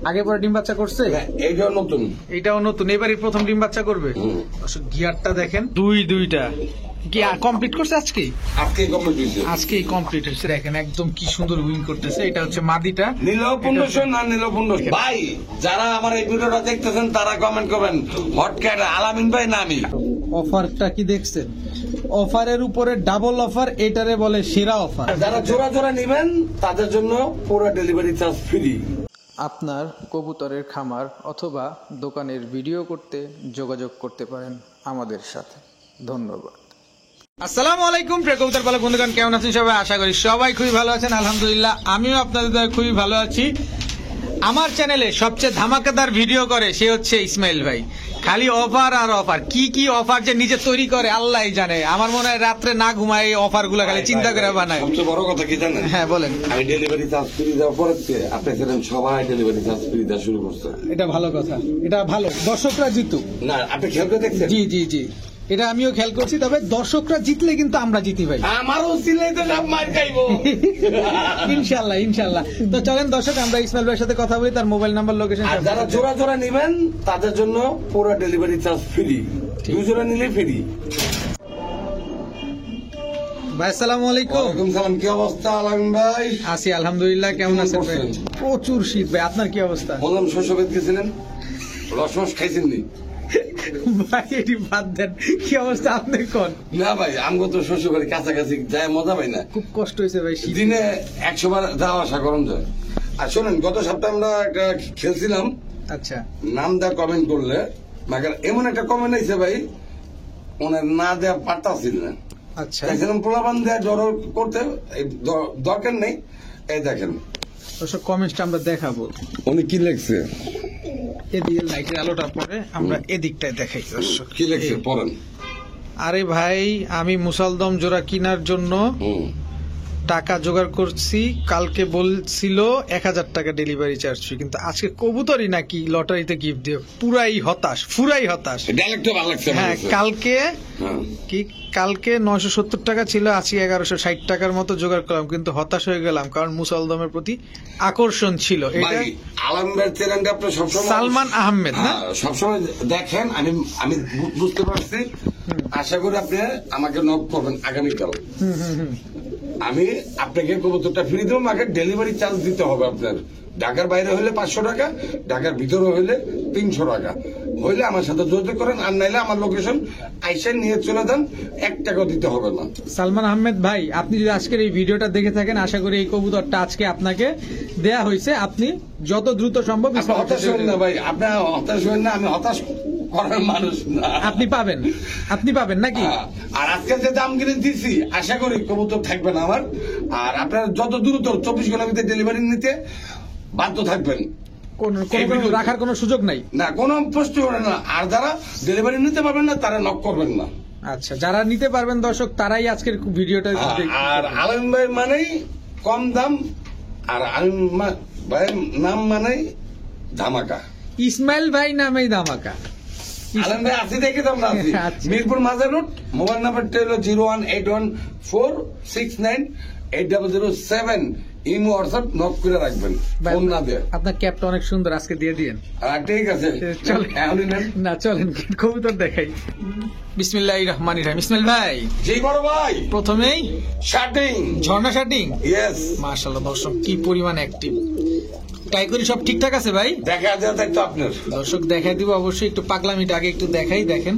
আগে পরে ডিম বাচ্চা করছে? এইটাও নতুন। এটাও নতুন, এবারই প্রথম ডিম বাচ্চা করবে। গিয়ারটা দেখেন, দুইটা কি কমপ্লিট করছে আজকে? আজকেই কমপ্লিট হয়েছে। দেখেন একদম কি সুন্দর উইং করতেছে। এটা হচ্ছে মাদিটা। নিল 1500 না নিল 1500। ভাই যারা আমার এই ভিডিওটা দেখতেছেন তারা কমেন্ট করবেন হটক্যাট আলামিন ভাই না আমি। অফারটা কি দেখছেন? অফারের উপরে ডাবল অফার, এটারে বলে সেরা অফার। যারা জোড়া জোড়া নেবেন তাদের জন্য পুরো ডেলিভারি চার্জ ফ্রি। আপনার কবুতরের খামার অথবা দোকানের ভিডিও করতে যোগাযোগ করতে পারেন আমাদের সাথে। ধন্যবাদ। আসসালামু আলাইকুম প্রিয় কবুতর পালক বন্ধুগণ, কেমন আছেন সবাই? আশা করি সবাই খুবই ভালো আছেন। আলহামদুলিল্লাহ আমিও আপনাদের দ্বারা খুবই ভালো আছি। আমার চ্যানেলে সবচেয়ে ধামাকাদার ভিডিও করে সে হচ্ছে ইসমাইল ভাই। খালি অফার আর অফার, কি অফার যে নিজে তৈরি করে আল্লাহই জানে। আমার মনে হয় রাত্রে না ঘুমায় এই অফার গুলা খালি চিন্তা করে বানায়। সবচেয়ে বড় কথা কি জানেন? হ্যাঁ বলেন। আমি ডেলিভারি চার্জ ফ্রি দেওয়ার পরে আপনি ছিলেন সবাই ডেলিভারি চার্জ ফ্রি দেওয়া শুরু করছে। এটা ভালো কথা, এটা ভালো। দর্শকরা জিতুক না, আপনি খেয়াল করে দেখছেন? জি জি জি, এটা আমিও খেয়াল করছি। তবে দর্শকরা জিতলে কিন্তু আমরা জিতি ভাই। আমারও ছিলেন তো সব মার খাইবো ইনশাল্লাহ ইনশাল্লাহ। তো চলেন দর্শক আমরা ইসমাইল ভাইয়ের সাথে কথা বলি, তার মোবাইল নাম্বার, লোকেশন। যারা জোড়া জোড়া নেবেন তাদের জন্য পুরো ডেলিভারি চার্জ ফ্রি। দুই জোড়া নিলে ফ্রি। ভাই আসসালামু আলাইকুম। ওয়ালাইকুম সালাম। কি অবস্থা আলামিন ভাই? আছি আলহামদুলিল্লাহ। কেমন আছেন ভাই? প্রচুর শীত ভাই, আপনার কি অবস্থা? বললাম শস্য বেদ গেছিলেন, রস খাইছেন নি? ভাই এটি বাদ দেন, কি অবস্থা আপনি কোন? না ভাই আমগো তো শস্য বাড়ি কাছাকাছি যায় মজা পাই না। খুব কষ্ট হয়েছে ভাই। দিনে 100 বার যাওয়া আসা করুন যায়। আর শোনেন, গত সপ্তাহে আমরা একটা খেলছিলাম। আচ্ছা, নাম দেওয়া কমেন্ট করলে মাগার এমন একটা কমেন্ট আইছে ভাই, ওনার না দেওয়া পারতাছিল না। আচ্ছা, দেখছিলাম পোলাবান দেওয়া জড়ো করতে দরকার নেই। এই দেখেন দর্শক কমেন্টটা আমরা দেখাবো। উনি কি লিখছে? এদিকে লাইটের আলোটা পরে আমরা এদিকটায় দেখাই দর্শক। কি লিখছে পড়েন। আরে ভাই, আমি মুসালদম জোড়া কেনার জন্য টাকা জোগাড় করছি। কালকে বলছিল 1000 টাকা ডেলিভারি চার্জ ফি, কিন্তু আজকে কবুতরই নাকি লটারিতে গিফট দিয়ে পুরাই হতাশ। হ্যাঁ, কালকে 970 টাকা ছিল, আজকে 1160 টাকার মতো জোগাড় করলাম, কিন্তু হতাশ হয়ে গেলাম কারণ মুসালদমের প্রতি আকর্ষণ ছিল। এটা আলমদের চ্যানেলটা আপনি সবসময় সালমান আহমেদ না সবসময় দেখেন। আমি বুঝতে পারছি। আশা করি আপনি আমাকে নক করবেন আগামীকাল। আমি আপনাকে কবুতরটা ফ্রি দেবো, আমাকে ডেলিভারি চার্জ দিতে হবে আপনার। ঢাকার বাইরে হলে 500 টাকা, ঢাকার ভিতরে হলে 300 টাকা। হইলে আমার সাথে যোগাযোগ করেন, আর নাইলে আমার লোকেশন আইসা নিয়ে চলে যান, 1 টাকাও দিতে হবে না। সালমান আহমেদ ভাই, আপনি যদি আজকের এই ভিডিওটা দেখে থাকেন, আশা করি এই কবুতরটা আজকে আপনাকে দেয়া হয়েছে। আপনি যত দ্রুত সম্ভব হতাশ হবেন না ভাই, আপনি হতাশ হবেন না। আমি হতাশ করার মানুষ না। আপনি পাবেন নাকি? আর আজকে যে দাম কিনে দিচ্ছি, আশা করি কবুতর থাকবে না আমার। আর আপনার যত দ্রুত 24 ঘন্টার ভিতরে ডেলিভারি নিতে বাধ্য থাকবেন। রাখার কোনো সুযোগ নাই না, কোনো প্রশ্ন করে না। আর যারা ডেলিভারি নিতে পারবেন না তারা নক করবেন না। আচ্ছা, যারা নিতে পারবেন দর্শক তারাই আজকের ভিডিওটা। আর আলম ভাই মানেই কম দাম, আর আলম ভাইয়ের নাম মানেই ধামাকা। ইসমাইল ভাই নামেই ধামাকা। আলম ভাই আছি দেখে তো আমরা আছি। মিরপুর মাজার রোড। মোবাইল নাম্বারটা হলো 01814698007। ইমো হোয়াটসঅ্যাপ নক করে রাখবেন, ফোন না দিয়ে। আপনার ক্যাপটা অনেক সুন্দর, আজকে দিয়ে দিয়েন। ঠিক আছে, চলেন কবুতর দেখাই। বিসমিল্লাহির রহমানির রহিম। ইসমাইল ভাই, জি বড় ভাই, প্রথমেই শাটিং, ঝর্ণা শাটিং। ইয়েস, মাশাআল্লাহ দর্শক কি পরিমাণ অ্যাক্টিভ। ট্রাই করি সব ঠিকঠাক আছে ভাই? দেখা দেওয়া দায়িত্ব আপনার। দর্শক দেখাই দিব অবশ্যই। একটু পাগলামিটা আগে একটু দেখাই। দেখেন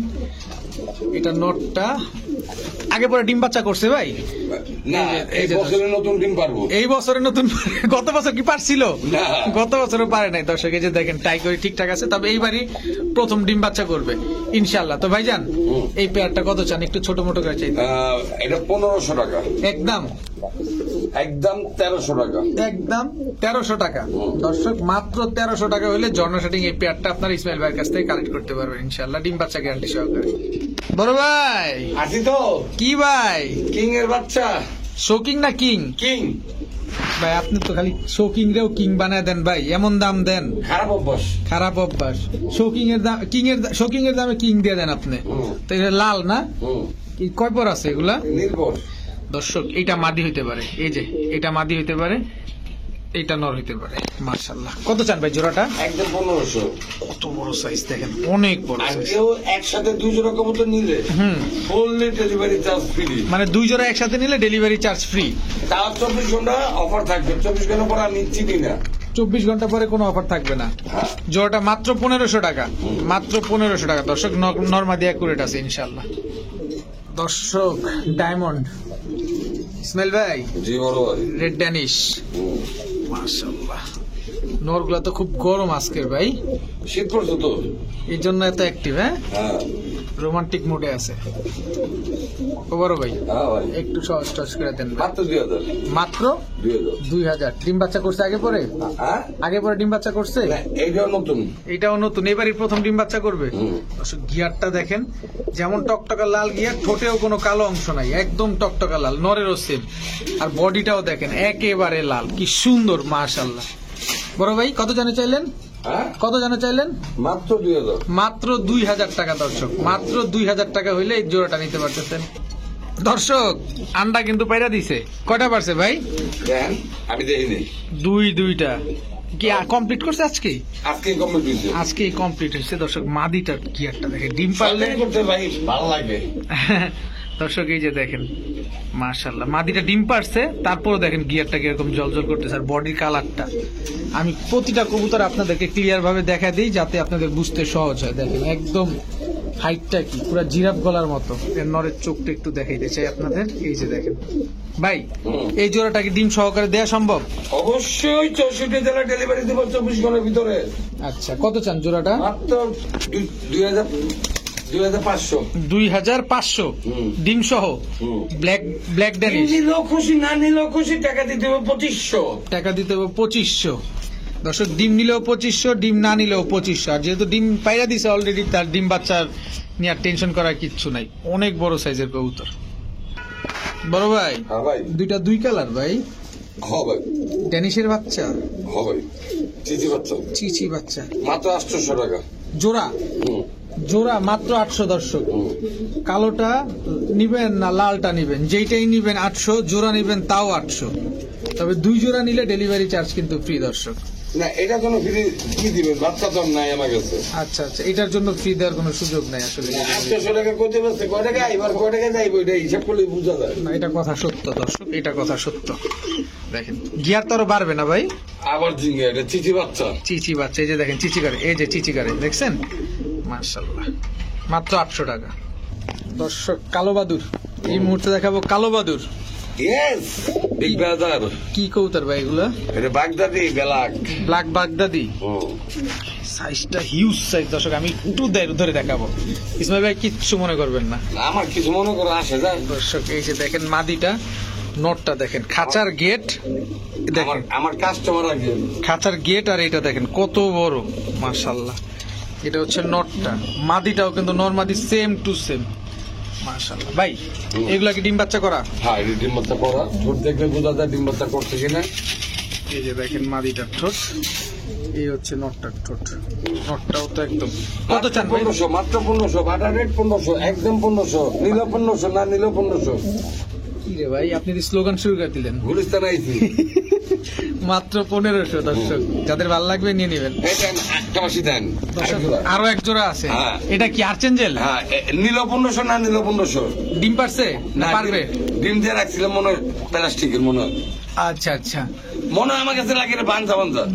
এটা নটটা আগে পরে ডিম বাচ্চা করছে ভাই। না, এই বছরে নতুন ডিম পারবো। এই বছরে নতুন? গত বছর কি পারছিল? না, গত বছরও পারে নাই। দর্শক এই যে দেখেন ট্রাই করে ঠিকঠাক আছে, তবে এইবারই প্রথম ডিম বাচ্চা করবে ইনশাল্লাহ। তো ভাইজান এই পেয়ারটা কত চান? একটু ছোট মোটো করে চাই। এটা 1500 টাকা একদম। 1300 টাকা। একদম 1300 টাকা। দর্শক মাত্র 1300 টাকা হলে ঝর্ণা শাটিং এই পেয়ারটা আপনার ইসমাইল ভাইয়ের কাছ থেকে কালেক্ট করতে পারবেন ইনশাল্লাহ, ডিম বাচ্চা গ্যারান্টি সহকারে। বড় ভাই আছি তো। কি ভাই? কিং এর বাচ্চা। শোকিং না কিং? কিং ভাই, আপনি তো খালি শোকিং রেও কিং বানায় দেন ভাই, এমন দাম দেন। খারাপ অভ্যাস। শোকিং এর দামে কিং দিয়ে দেন আপনি। তো এটা লাল না? কয় পর আছে এগুলা? নির্ভর। দর্শক এটা মাদি হইতে পারে, এই যে এটা মাদি হইতে পারে। এটা নর হইতে পারে। মাশাআল্লাহ, কত চান ভাই জোড়াটা? একদম 1500। কত বড় সাইজ দেখেন, অনেক বড় আর সাইজ। কেউ একসাথে 2 জোড়া কবুতর নিলে ফুললি ডেলিভারি চার্জ ফ্রি। মানে 2 জোড়া একসাথে নিলে ডেলিভারি চার্জ ফ্রি। তাও 24 ঘন্টা অফার থাকবে। 24 ঘন্টা পর আমি চিনি না। 24 ঘন্টা পরে কোনো অফার থাকবে না। হ্যাঁ। জোড়াটা মাত্র 1500 টাকা, মাত্র 1500 টাকা দর্শক। নরমাদি অ্যাকুরেট আছে ইনশাআল্লাহ। দর্শক ডায়মন্ড ইসমাইল ভাই, জি বড় ভাই। রেড ড্যানিশ, মাশাআল্লাহ। নরগুলা তো খুব গরম আজকের ভাই, শীত পড়ছে তো, এই জন্য এত অ্যাক্টিভ। হ্যাঁ, হ্যাঁ রোমান্টিক মুডে আছে। ও বড় ভাই, হ্যাঁ ভাই। একটু সহজ টস করে দেন ভাই। মাত্র 2000। মাত্র 2000। 2000। ডিম বাচ্চা করছে আগে পরে? হ্যাঁ, আগে পরে ডিম বাচ্চা করছে? না, এইটাও নতুন। এটাও নতুন, এবারই প্রথম ডিম বাচ্চা করবে। হুম। দর্শক গিয়ারটা দেখেন, যেমন টকটকা লাল গিয়ার, ঠোঁটেও কোনো কালো অংশ নাই, একদম টকটকা লাল। নরেরও সেম। আর বডিটাও দেখেন একেবারে লাল, কি সুন্দর মাশাআল্লাহ। বড় ভাই কত জানে চাইলেন? হ্যাঁ, কত জানে চাইলেন? মাত্র 2000। মাত্র 2000 টাকা দর্শক, মাত্র 2000 টাকা হইলে এই জোড়াটা নিতে পারতেছেন। দর্শক আন্ডা কিন্তু পাইরা দিছে। কয়টা পারছে ভাই? দেন, আমি দেখিনি। দুইটা কি কমপ্লিট করছে আজকে? আজকে কমপ্লিট হয়েছে। আজকেই কমপ্লিট হয়েছে দর্শক। মাদিটার গিয়ারটা দেখে, ডিম পারলে সরকারি করতে ভাই ভালো লাগে। দর্শক এই যে দেখেন মাশাআল্লাহ, মাদিটা ডিম পারছে, তারপরে দেখেন গিয়ারটা কিরকম জলজল করতেছে, আর বডির কালারটা। আমি প্রতিটা কবুতর আপনাদেরকে ক্লিয়ার ভাবে দেখা দিই যাতে আপনাদের বুঝতে সহজ হয়। দেখেন একদম হাইটটা কি পুরো জিরাফ গলার মতো। এর নরের চোখটা একটু দেখাইতে চাই আপনাদের। এই যে দেখেন ভাই, এই জোড়াটা কি ডিম সহকারে দেওয়া সম্ভব? অবশ্যই 64 জেলা ডেলিভারি দেবো 24 ঘন্টার ভিতরে। আচ্ছা, কত চান জোড়াটা? মাত্র 2500। 2500 ডিম সহ। ব্ল্যাক ড্যানিশ নিলেও খুশি, না নিলেও খুশি, টাকা দিতে হবে 2500। টাকা দিতে হবে 2500। দর্শক ডিম নিলেও 2500, ডিম না নিলেও 2500। আর যেহেতু ডিম পাইরা দিছে অলরেডি, তার ডিম বাচ্চার নিয়ে আর টেনশন করার কিচ্ছু নাই। অনেক বড় সাইজের কবুতর। বড় ভাই, হ্যাঁ ভাই। দুইটা 2 কালার ভাই। হ্যাঁ ভাই। ড্যানিশের বাচ্চা, হ্যাঁ ভাই। চিচি বাচ্চা। চিচি বাচ্চা, মাত্র 800 টাকা জোড়া। হুম, জোড়া মাত্র 800 দর্শক। হুম। কালোটা নিবেন না লালটা নিবেন, যেইটাই নিবেন 800, জোড়া নিবেন তাও 800। তবে 2 জোড়া নিলে ডেলিভারি চার্জ কিন্তু ফ্রি দর্শক। না, এটা কোনো ফ্রি কি দিবেন? বাচ্চা তো আর নাই আমার কাছে। আচ্ছা আচ্ছা, এটার জন্য ফ্রি দেওয়ার কোনো সুযোগ নাই আসলে। 800 টাকা কইতে পারছে, কয় টাকা এবার কয় টাকা যাইব এটা হিসাব করলে বোঝা যায়। না, এটা কথা সত্য দর্শক, এটা কথা সত্য। দেখেন গিয়ার তো আরো বাড়বে না ভাই। আবার জিঙ্গা, এটা চিচি বাচ্চা। চিচি বাচ্চা, এই যে দেখেন চিচি করে, এই যে চিচি করে দেখছেন মাশাআল্লাহ। মাত্র 800 টাকা দর্শক। কালো বাদুর এই মুহূর্তে দেখাবো, কালো বাদুর। ইয়েস, বিগ বাজার। কি কবুতর ভাই এগুলা? এটা বাগদাদি বেলাক। ব্ল্যাক বাগদাদি, সাইজটা হিউজ সাইজ দর্শক। আমি একটু ধরে দেখাবো, ইসমাইল ভাই কিচ্ছু মনে করবেন না। আমার কিছু মনে করে আসে যায়। দর্শক এই যে দেখেন মাদিটা, নটটা দেখেন, খাঁচার গেট দেখেন, আমার কাস্টমার আগে খাঁচার গেট। আর এটা দেখেন কত বড় মাশাআল্লাহ। এটা হচ্ছে নটটা, মাদিটাও কিন্তু নরমাদি সেম টু সেম মাশাআল্লাহ। ভাই এগুলা কি ডিম বাচ্চা করা? হ্যাঁ, এটা ডিম বাচ্চা করা। ঠোঁট দেখলে বোঝা যায় ডিম বাচ্চা করছে কিনা। এই যে দেখেন মাদিটার ঠোঁট, এই হচ্ছে নটটার ঠোঁট। নটটাও তো একদম। কত চান ভাই? 1500, মাত্র 1500। বাটার রেট 1500, একদম 1500। নিল 1500, না নিল 1500। কি রে ভাই, আপনি স্লোগান শুরু করে দিলেন। গুলিস্তান আইছি। মাত্র 1500 দর্শক, যাদের ভালো লাগবে নিয়ে নেবেন। এটা একটা মাসি দেন। দর্শক আরো এক জোড়া আছে। হ্যাঁ। এটা কি আর্চেঞ্জেল? হ্যাঁ, নিল 1500, না নিল 1500। ডিম পারছে না পারবে? ডিম দিয়ে রাখছিলাম মনে হয় প্লাস্টিকের, মনে হয়। আচ্ছা আচ্ছা, মনে হয় আমার কাছে লাগে এটা বাঞ্জা বাঞ্জা।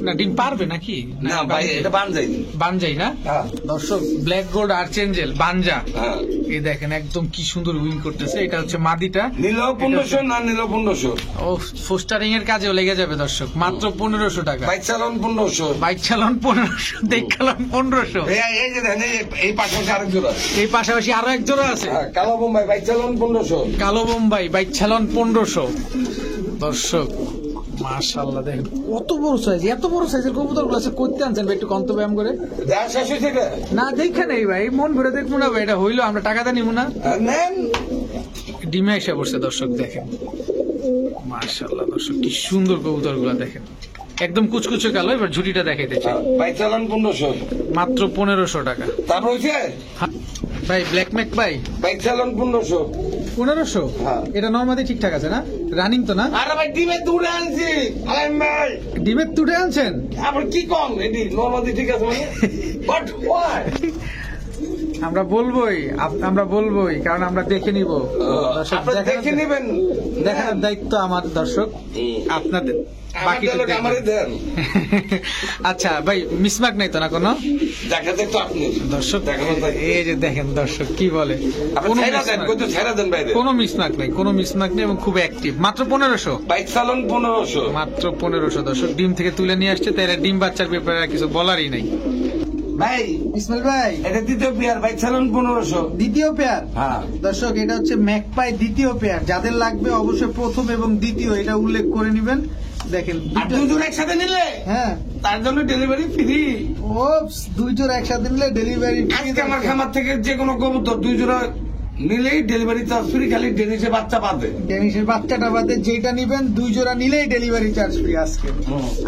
না ডিম পারবে নাকি? না ভাই, এটা বাঞ্জাই। বানজাই না হ্যাঁ। দর্শক, ব্ল্যাক গোল্ড আর্চেঞ্জেল বানজা। হ্যাঁ, এই দেখেন একদম কি সুন্দর উইং করতেছে। এটা হচ্ছে মাদিটা। নিল 1500, না নিল 1500। ও পোস্টারিং এর কাজেও লেগে যাবে দর্শক। মাত্র 1500 টাকা। বাইক চালান 1500। বাইক চালান 1500, দেখালাম 1500। এই যে দেখেন, এই পাশাপাশি আরেক জোড়া। এই পাশাপাশি আরো এক জোড়া আছে। হ্যাঁ, কালো বোম্বাই বাইক চালান 1500। কালো বোম্বাই বাইক চালান 1500 দর্শক। মাশাআল্লাহ দেখেন কত বড় সাইজ। এত বড় সাইজের কবুতর গুলো আছে করতে আনছেন ভাই? একটু কন্ত ব্যায়াম করে দেওয়া শেষ হয়েছে এটা? না দেখে নেই ভাই, মন ভরে দেখবো না ভাই। এটা হইলো আমরা টাকাটা নিবো না। নেন। ডিমে এসে পড়ছে দর্শক দেখেন মাশাআল্লাহ। দর্শক কি সুন্দর কবুতর গুলা দেখেন, একদম কুচকুচে কালো। এবার ঝুটিটা দেখাইতে চাই। বাইক চালান 1500। মাত্র 1500 টাকা। তারপর হয়েছে ভাই ব্ল্যাক ম্যাক ভাই, বাইক চালান 1500। 1500? হ্যাঁ। এটা নরমালি ঠিকঠাক আছে না? রানিং তো না? আরে ভাই ডিমে দুধে আনছি আলাইম ভাই ডিমের তুটে আনছেন? আবার কি কম এটি নর্মালি ঠিক আছে মানে বাট ওয়াই আমরা বলবোই কারণ আমরা দেখে নিব। দর্শক, আপনারা দেখে নেবেন দেখার দায়িত্ব আমার, দর্শক আপনাদের। বাকিটা আমাদের দেখবেন। আমারই দেন আচ্ছা ভাই, মিসমার্ক নাই তো না কোনো? দেখাতে তো আপনি দর্শক দেখাবো তাই। এই যে দেখেন দর্শক কি বলে, আপনি কোনো ছেড়ে দেন mismark- কই তো ছেড়ে দেন বাইরে কোনো মিসমার্ক নেই এবং খুব অ্যাক্টিভ। মাত্র 1500, বাইক চালান 1500 মাত্র 1500 দর্শক। ডিম থেকে তুলে নিয়ে আসছে, তাই এরা ডিম বাচ্চার ব্যাপারে আর কিছু বলারই নাই। ভাই ইসমাইল ভাই, এটা দ্বিতীয় পেয়ার বাইক চালান 1500 দ্বিতীয় পেয়ার। হ্যাঁ দর্শক, এটা হচ্ছে ম্যাকপাই দ্বিতীয় পেয়ার। যাদের লাগবে অবশ্যই প্রথম এবং দ্বিতীয় এটা উল্লেখ করে নেবেন। দেখেন আর দুজন একসাথে নিলে হ্যাঁ, তার জন্য ডেলিভারি ফ্রি। ওপস, দুই জোড়া একসাথে নিলে ডেলিভারি। আজকে আমার খামার থেকে যে কোনো কবুতর 2 জোড়া নিলেই ডেলিভারি চার্জ ফ্রি, খালি ডেনিসে বাচ্চা পাবে। ডেনিশের বাচ্চাটা বাদে যেটা নিবেন 2 জোড়া নিলেই ডেলিভারি চার্জ ফ্রি।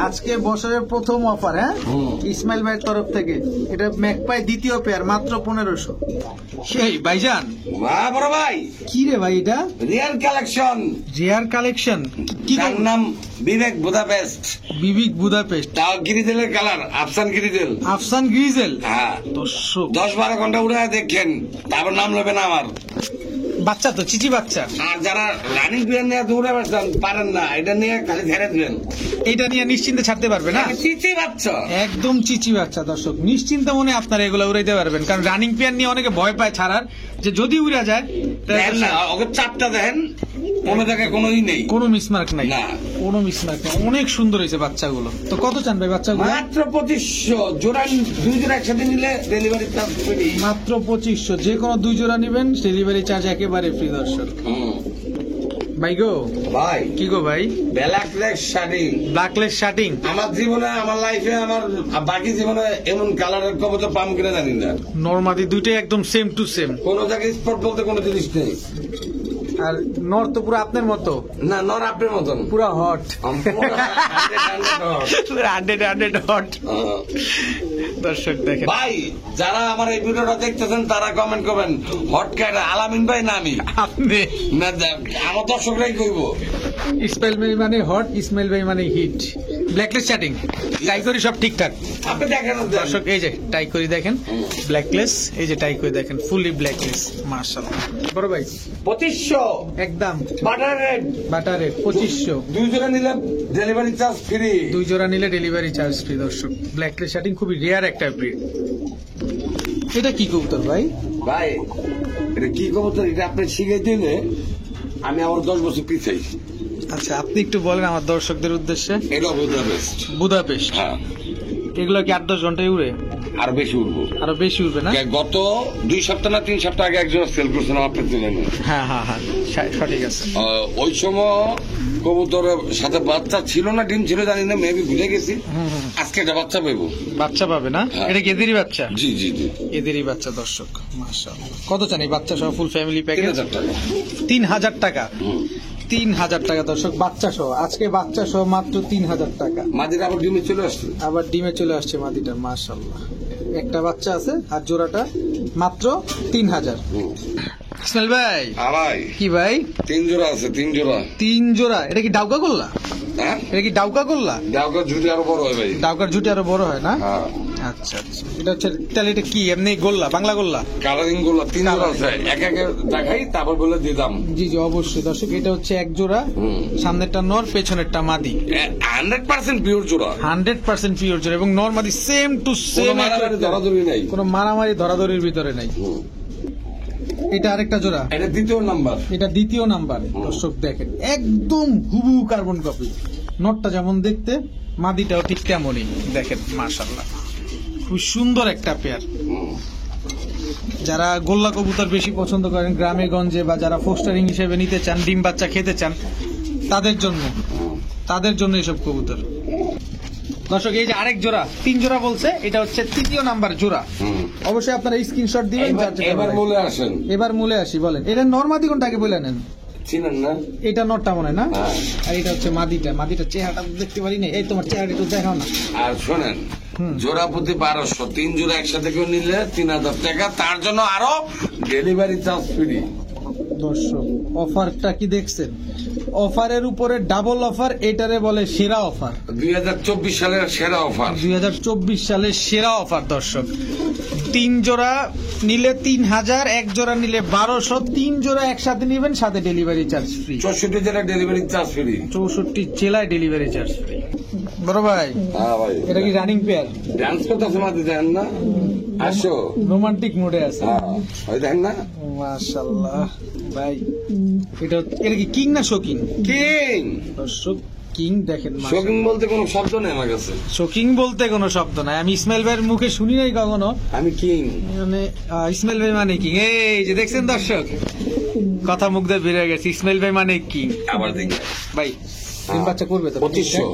আজকে বছরের প্রথম অফার, হ্যাঁ, ইসমাইল ভাইয়ের তরফ থেকে। এটা ম্যাকপাই দ্বিতীয় পেয়ার, মাত্র 1500। সেই ভাইজান, বাহ বড় ভাই, কি রে ভাই, এটা রিয়াল কালেকশন। Rare collection. কি তার নাম বিবেক বুদাপেস্ট, বিবিক বুদাপেস্ট, তাও গিরিজেলের কালার, আফসান গিরিজেল। আফসান গ্রিজেল। হ্যাঁ, দর্শক, 10-12 ঘন্টা উড়ে দেখেন, তারপর নাম নেবেন আমার। বাচ্চা তো চিচি বাচ্চা। আর যারা রানিং বিয়ার নিয়ে দৌড়ে পারেন না, এটা নিয়ে খালি ছেড়ে দিবেন, এটা নিয়ে নিশ্চিন্তে ছাড়তে পারবে না? চিচি বাচ্চা। একদম চিচি বাচ্চা। দর্শক, নিশ্চিন্ত মনে আপনারা এগুলো উড়াইতে পারবেন, কারণ রানিং পেয়ার নিয়ে অনেকে ভয় পায় ছাড়ার, যে যদি উড়া যায় দেখেন না, ওকে চাপটা দেখেন, কোনো জায়গায় কোনোই নেই, কোনো মিসমার্ক নাই, না। কোনো মিসমার্ক নাই। অনেক সুন্দর হয়েছে বাচ্চাগুলো। তো কত চান ভাই বাচ্চাগুলো? মাত্র 2500। জোড়া 2 জোড়া একসাথে নিলে ডেলিভারি চার্জ ফ্রি। মাত্র 2500। যে কোনো 2 জোড়া নিবেন, ডেলিভারি চার্জ একেবারে ফ্রি। দর্শক ভাই গো, ভাই কি গো ভাই, ব্ল্যাক লেগ শাড়ি, ব্ল্যাকলেস শার্টিং। আমার জীবনে, আমার লাইফে, আমার বাকি জীবনে এমন কালারের কবুতর পাম কিনা জানি না। নরমাদি দুইটাই একদম সেম টু সেম। কোনো জায়গায় স্পট বলতে কোনো জিনিস নেই। আর নর তো পুরো আপনার মতো, না, নর আপনার মতন পুরো হট, পুরো 100 হট। দর্শক দেখেন ভাই, যারা আমার এই ভিডিওটা দেখতেছেন তারা কমেন্ট করবেন, হট ক্যাটা আলামিন ভাই না আমি, আপনি। না আমার দর্শকরাই কইব। ইসমাইল ভাই মানে হট, ইসমাইল ভাই মানে হিট। ব্ল্যাকলেস শার্টিং টাই করি সব ঠিকঠাক। আপনি দেখেন দর্শক, এই যে টাই করি দেখেন, ব্ল্যাকলেস, এই যে টাই করে দেখেন, ফুলি ব্ল্যাকলেস। মাশাআল্লাহ বড় ভাই, 2500 একদম বাটার রেড, বাটার রেট 2500। 2 জোড়া নিলে ডেলিভারি চার্জ ফ্রি। 2 জোড়া নিলে ডেলিভারি চার্জ ফ্রি। দর্শক, ব্ল্যাকলেস শার্টিং খুবই রেয়ার একটা ব্রিড। এটা কি কবুতর ভাই? ভাই এটা কি কবুতর, এটা আপনি শিখাই দিলে আমি আমার 10 বছর পিছাই। আচ্ছা, আপনি একটু বলেন আমার দর্শকদের উদ্দেশ্যে। এটা বুদাপেস্ট। বুদাপেস্ট। হ্যাঁ, এগুলো কি 8-10 ঘন্টায় উড়ে? আর বেশি উঠবো। আরো বেশি উঠবে না? গত 2 সপ্তাহ না 3 সপ্তাহ আগে একজন সেল করছিলাম আপনার চ্যানেলে। হ্যাঁ হ্যাঁ হ্যাঁ, সঠিক আছে। ওই সময় কবুতরের সাথে বাচ্চা ছিল না, ডিম ছিল জানি না, মেবি ভুলে গেছি। আজকে এটা বাচ্চা পাবো। বাচ্চা পাবে না? হ্যাঁ। এটা কি এদেরই বাচ্চা? জি জি জি, এদেরই বাচ্চা। দর্শক, মাশাআল্লাহ। কত চান এই বাচ্চা সহ ফুল ফ্যামিলি প্যাকেজ? 3000 টাকা। 3000 টাকা। হুম। 3000 টাকা দর্শক, বাচ্চা সহ। আজকে বাচ্চা সহ মাত্র 3000 টাকা। মাঝিরা আবার ডিমে চলে আসছে। আবার ডিমে চলে আসছে মাদিটা, মাশাআল্লাহ। একটা বাচ্চা আছে, আর জোড়াটা মাত্র 3000। ইসমাইল ভাই, ভাই কি ভাই, 3 জোড়া আছে, 3 জোড়া। 3 জোড়া। এটা কি ডাউকা করলা? হ্যাঁ, এটা কি ডাউকা করলা? ডাউকা ঝুটি আরো বড় হয় ভাই। ডাউকার ঝুটি আরো বড় হয় না? হ্যাঁ, আচ্ছা আচ্ছা। এটা হচ্ছে, তাহলে এটা কি এমনি গোল্লা, বাংলা গোল্লা? কালারিং গুলো 3 জোড়া আছে, এক এক দেখাই তারপর বলে দিতাম। জি জি, অবশ্যই। দর্শক, এটা হচ্ছে এক জোড়া, সামনেরটা নর, পেছনেরটা মাদি। 100% পিওর জোড়া, 100% পিওর জোড়া, এবং নর মাদি সেম টু কোনো সেম। মারামারি ধরাধরি নাই। কোনো মারামারি ধরাধরির ভিতরে নাই। এটা আরেকটা জোড়া, এটা দ্বিতীয় নাম্বার। এটা দ্বিতীয় নাম্বার। দর্শক দেখেন, একদম হুবহু কার্বন কপি। নটটা যেমন দেখতে, মাদিটাও ঠিক তেমনই। দেখেন, মাশাআল্লাহ, খুব সুন্দর একটা পেয়ার। যারা গোল্লা কবুতর বেশি পছন্দ করেন গ্রামে গঞ্জে, বা যারা ফোস্টারিং হিসেবে নিতে চান, ডিম বাচ্চা খেতে চান, তাদের জন্য এসব কবুতর। দর্শক, এই যে আরেক জোড়া, 3 জোড়া বলছে, এটা হচ্ছে তৃতীয় নাম্বার জোড়া। অবশ্যই আপনারা স্ক্রিনশট দিবেন। এবার বলে আসেন, এবার মূলে আসি, বলেন এটা নরমাদি কোনটাকে বলে নেন? চিনেন না? এটা নটটা মনে হয় না? হ্যাঁ। আর এটা হচ্ছে মাদিটা। মাদিটার চেহারাটা দেখতে পারি না। এই তোমার চেহারা একটু দেখাও না। আর শোনেন, জোড়া প্রতি 1200, 3 জোড়া একসাথে কেউ নিলে 3000 টাকা, তার জন্য আরো ডেলিভারি চার্জ ফ্রি। দর্শক, অফারটা কি দেখছেন? অফারের উপরে ডাবল অফার, এটারে বলে সেরা অফার। 2024 সালের সেরা অফার। 2024 সালের সেরা অফার দর্শক। 3 জোড়া নিলে 3000, 1 জোড়া নিলে 1200, 3 জোড়া একসাথে নেবেন, সাথে ডেলিভারি চার্জ ফ্রি। 64 জেলা ডেলিভারি চার্জ ফ্রি। 64 জেলায় ডেলিভারি চার্জ ফ্রি। বড় ভাই, হ্যাঁ ভাই, এটা কি রানিং পেয়ার? ডান্স করতেছে মাঝে, দেখেন না? আসো, রোমান্টিক মোডে আছে। হ্যাঁ ওই দেখেন না? মাশাআল্লাহ ভাই, এটা কি কিং না শোকিং? কিং। দর্শক কিং দেখেন, শোকিং বলতে কোনো শব্দ নেই আমার কাছে। শোকিং বলতে কোনো শব্দ নাই, আমি ইসমাইল ভাইয়ের মুখে শুনি নাই কখনো। আমি কিং মানে ইসমাইল ভাই মানে কিং। এই যে দেখছেন দর্শক, কথা মুখ দিয়ে বেরিয়ে গেছে, ইসমাইল ভাই মানে কিং। আবার দেখি ভাই ডিম বাচ্চা করবে তো? 2500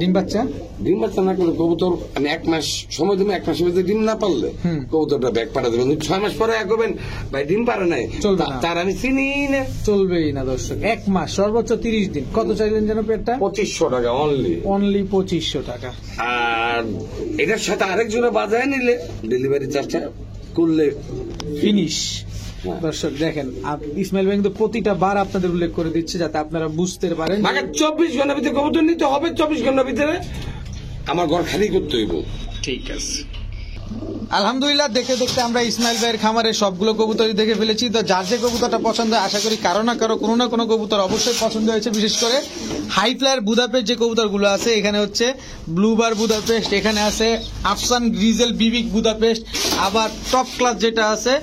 ডিম বাচ্চা। ডিম বাচ্চা না করলে কবুতর আমি 1 মাস সময় দেবো, 1 মাসের মধ্যে ডিম না পারলে কবুতরটা ব্যাগ পাঠা দেবেন। 6 মাস পরে একবেন ভাই ডিম পারে নাই, চলবে না। তার আমি চিনি না, চলবেই না দর্শক। 1 মাস সর্বোচ্চ 30 দিন। কত চাইলেন যেন পেটটা? 2500 টাকা অনলি। অনলি 2500 টাকা। আর এটার সাথে আরেকজনে বাজায় নিলে ডেলিভারি চার্জটা করলে ফিনিশ। হ্যাঁ। দর্শক দেখেন, ইসমাইল ভাই কিন্তু প্রতিটা বার আপনাদের উল্লেখ করে দিচ্ছে যাতে আপনারা বুঝতে পারেন। মাকে 24 ঘন্টার ভিতরে কবুতর নিতে হবে, 24 ঘন্টার ভিতরে আমার ঘর খালি করতে হইব। ঠিক আছে। আলহামদুলিল্লাহ, দেখতে দেখতে আমরা ইসমাইল ভাইয়ের খামারে সবগুলো কবুতরই দেখে ফেলেছি। তো যার যে কবুতরটা পছন্দ হয়, আশা করি কারো না কারো কোনো না কোনো কবুতর অবশ্যই পছন্দ হয়েছে। বিশেষ করে হাই ফ্লায়ার বুদাপেস্ট যে কবুতরগুলো আছে, এখানে হচ্ছে ব্লুবার বুদাপেস্ট, এখানে আছে আফসান গ্রিজেল বিবিক বুদাপেস্ট, আবার টপ ক্লাস যেটা আছে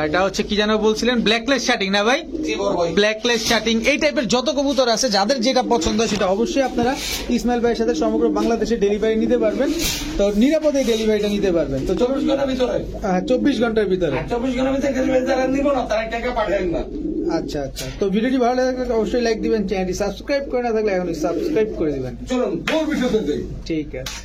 এটা হচ্ছে কি যেন বলছিলেন, ব্ল্যাকলেস শাটিং না ভাই? ব্ল্যাকলেস শাটিং। এই টাইপের যত কবুতর আছে, যাদের যেটা পছন্দ হয় সেটা অবশ্যই আপনারা ইসমাইল ভাইয়ের সাথে সমগ্র বাংলাদেশে ডেলিভারি নিতে পারবেন। তো নিরাপদে ডেলিভারিটা নিতে পারবেন। তো 24 ঘন্টার ভিতরে, 24 ঘন্টার ভিতরে। 24 ঘন্টার ভিতরে ডেলিভারি যারা নিব না তারা টাকা পাঠাবেন না। আচ্ছা আচ্ছা, তো ভিডিওটি ভালো লাগলে অবশ্যই লাইক দিবেন, চ্যানেলটি সাবস্ক্রাইব করে না থাকলে এখনই সাবস্ক্রাইব করে দিবেন। চলুন মূল বিষয়তে যাই। ঠিক আছে।